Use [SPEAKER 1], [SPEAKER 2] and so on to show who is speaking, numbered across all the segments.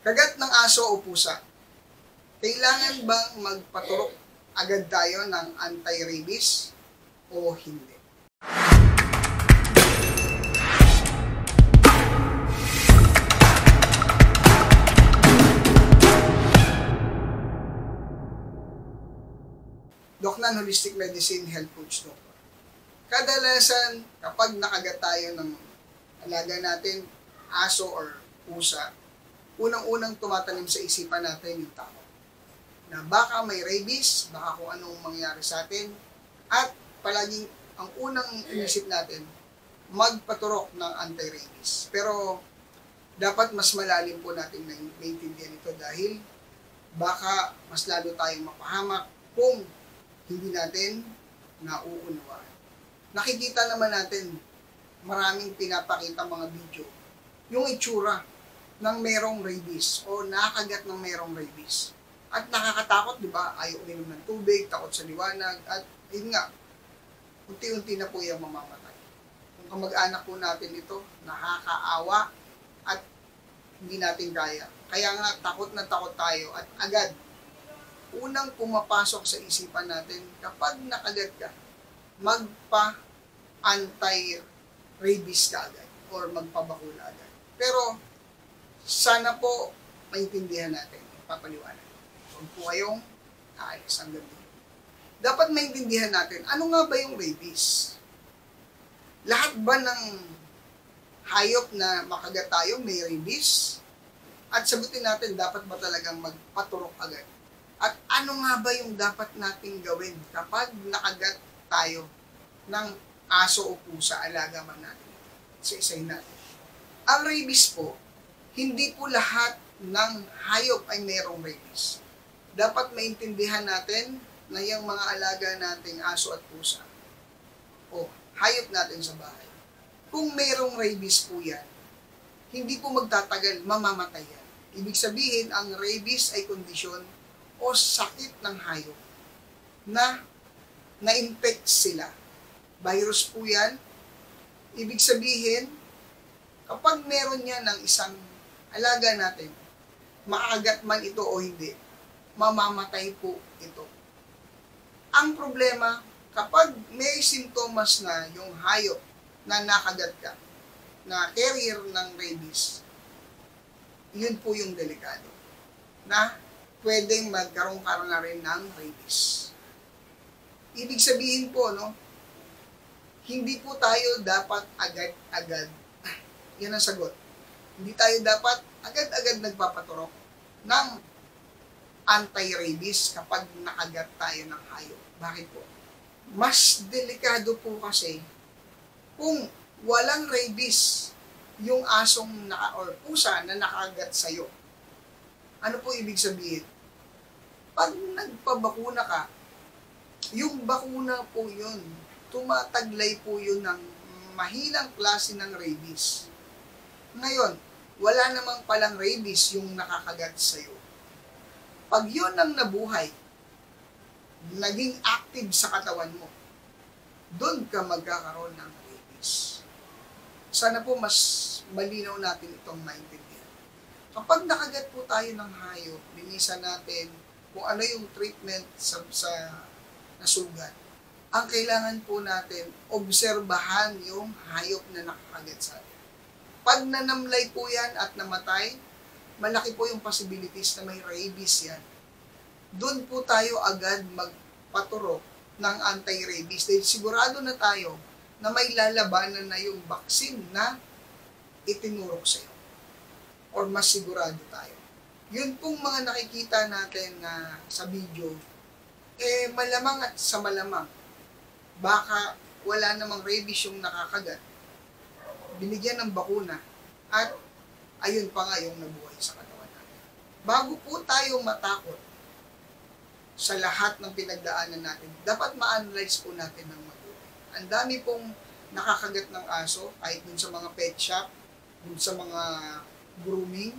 [SPEAKER 1] Kagat ng aso o pusa. Kailangan bang magpaturok agad tayo ng anti-rabies o hindi? Doc Nan, Holistic Medicine Health Coach Doctor. Kadalasan, kapag nakagat tayo ng alaga natin, aso or pusa, unang-unang tumatanim sa isipan natin yung takot. Na baka may rabies, baka kung anong mangyari sa atin, at palaging ang unang inisip natin, magpaturok ng anti-rabies. Pero dapat mas malalim po natin maintindihan ito dahil baka mas lalo tayong mapahamak kung hindi natin nauunawaan. Nakikita naman natin maraming pinapakita mga video yung itsura ng merong rabies o nakagat ng merong rabies. At nakakatakot, di ba? Ayaw uminom ng tubig, takot sa liwanag, at yun nga, unti-unti na po yung mamamatay. Kung kamag-anak po natin ito, nakakaawa at hindi natin kaya. Kaya nga, takot na takot tayo at agad, unang pumapasok sa isipan natin, kapag nakagat ka, magpa-anti-rabies ka agad or magpabakula agad. Pero, sana po maintindihan natin, papaliwanag. Huwag po kayong aalis ang gabi. Dapat maintindihan natin, ano nga ba yung rabies? Lahat ba ng hayop na makagat tayo may rabies? At sagutin natin, dapat ba talagang magpaturok agad? At ano nga ba yung dapat nating gawin kapag nakagat tayo ng aso o pusa, alaga man natin? Isa-isahin natin. Ang rabies po, hindi po lahat ng hayop ay mayroong rabies. Dapat maintindihan natin na yung mga alaga nating aso at pusa o hayop natin sa bahay, kung mayroong rabies po yan, hindi po magtatagal, mamamatay yan. Ibig sabihin, ang rabies ay kondisyon o sakit ng hayop na na-infect sila. Virus po yan. Ibig sabihin, kapag meron yan ng isang alaga natin, makakagat man ito o hindi, mamamatay po ito. Ang problema, kapag may sintomas na yung hayop na nakagat ka, na carrier ng rabies, yun po yung delikado. Na pwedeng magkaroon ka na rin ng rabies. Ibig sabihin po, no, hindi po tayo dapat agad-agad, yan ang sagot, hindi tayo dapat agad-agad nagpapaturok ng anti-rabies kapag nakagat tayo ng hayop. Bakit po? Mas delikado po kasi kung walang rabies yung asong or pusa na nakagat sa'yo. Ano po ibig sabihin? Pag nagpabakuna ka, yung bakuna po yun, tumataglay po yun ng mahinang klase ng rabies. Ngayon, wala namang palang rabies yung nakakagat sa'yo. Pag yun ang nabuhay, naging active sa katawan mo, doon ka magkakaroon ng rabies. Sana po mas malinaw natin itong maintindihan. Kapag nakagat po tayo ng hayop, linisan natin kung ano yung treatment sa nasugat. Ang kailangan po natin, obserbahan yung hayop na nakakagat sa atin. Pag nanamlay po yan at namatay, malaki po yung possibilities na may rabies yan. Doon po tayo agad magpaturok ng anti-rabies dahil sigurado na tayo na may lalabanan na yung vaccine na itinurok sa iyo. Or mas sigurado tayo. Yun pong mga nakikita natin na sa video, malamang at sa malamang, baka wala namang rabies yung nakakagat. Binigyan ng bakuna at ayun pa nga yung nabuhay sa katawan natin. Bago po tayo matakot sa lahat ng pinagdaanan natin, dapat ma-analyze po natin ng mabuti. Ang dami pong nakakagat ng aso, kahit dun sa mga pet shop, dun sa mga grooming,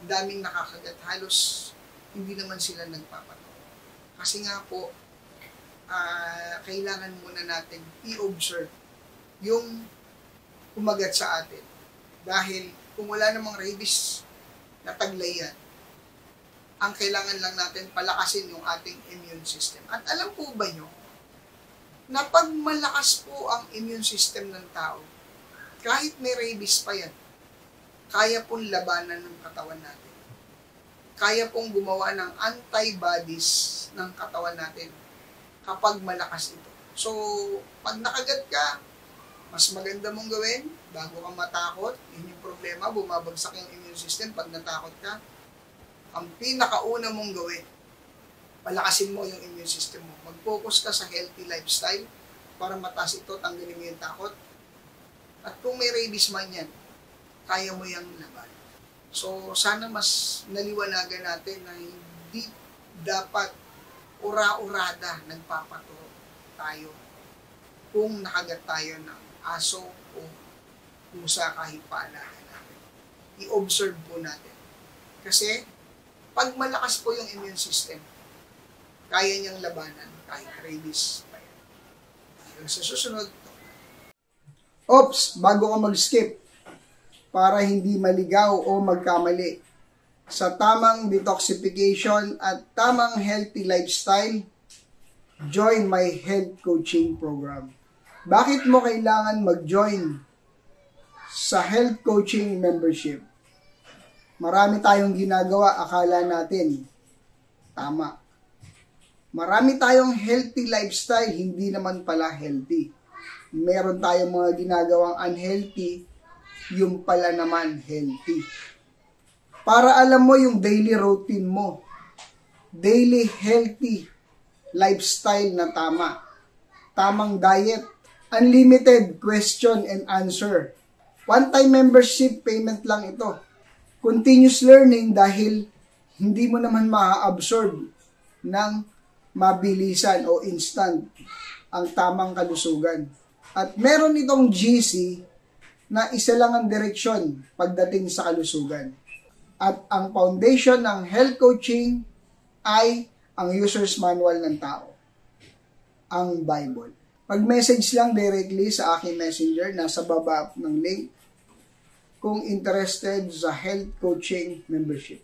[SPEAKER 1] daming nakakagat. Halos hindi naman sila nagpapato. Kasi nga po, kailangan muna natin i-observe yung kumagat sa atin. Dahil kung wala namang rabies nataglay yan. Ang kailangan lang natin palakasin yung ating immune system. At alam po ba nyo, na pag malakas po ang immune system ng tao, kahit may rabies pa yan, kaya pong labanan ng katawan natin. Kaya pong gumawa ng antibodies ng katawan natin kapag malakas ito. So, pag nakagat ka, mas maganda mong gawin bago ka matakot. Yun yung problema, bumabagsak yung immune system pag natakot ka. Ang pinakauna mong gawin, palakasin mo yung immune system mo. Mag-focus ka sa healthy lifestyle para mataas ito, tanggalin mo yung takot. At kung may rabies man yan, kaya mo yung laban. So, sana mas naliwanagan natin na hindi dapat ura-urada nagpapato tayo kung nakagat tayo ng aso o pusa kahit paalahan natin. I-observe po natin. Kasi, pag malakas po yung immune system, kaya niyang labanan kahit rabies pa yan. Hanggang sa susunod. Oops! Bago ka mag-skip, para hindi maligaw o magkamali sa tamang detoxification at tamang healthy lifestyle, join my health coaching program. Bakit mo kailangan mag-join sa health coaching membership? Marami tayong ginagawa, akala natin tama. Marami tayong healthy lifestyle, hindi naman pala healthy. Meron tayong mga ginagawang unhealthy, yung pala naman healthy. Para alam mo yung daily routine mo, daily healthy lifestyle na tama, tamang diet, unlimited question and answer. One-time membership payment lang ito. Continuous learning dahil hindi mo naman ma-absorb ng mabilisan o instant ang tamang kalusugan. At meron itong GC na isa lang ang direksyon pagdating sa kalusugan. At ang foundation ng health coaching ay ang user's manual ng tao, ang Bible. Mag-message lang directly sa aking messenger, nasa baba ng link, kung interested sa health coaching membership.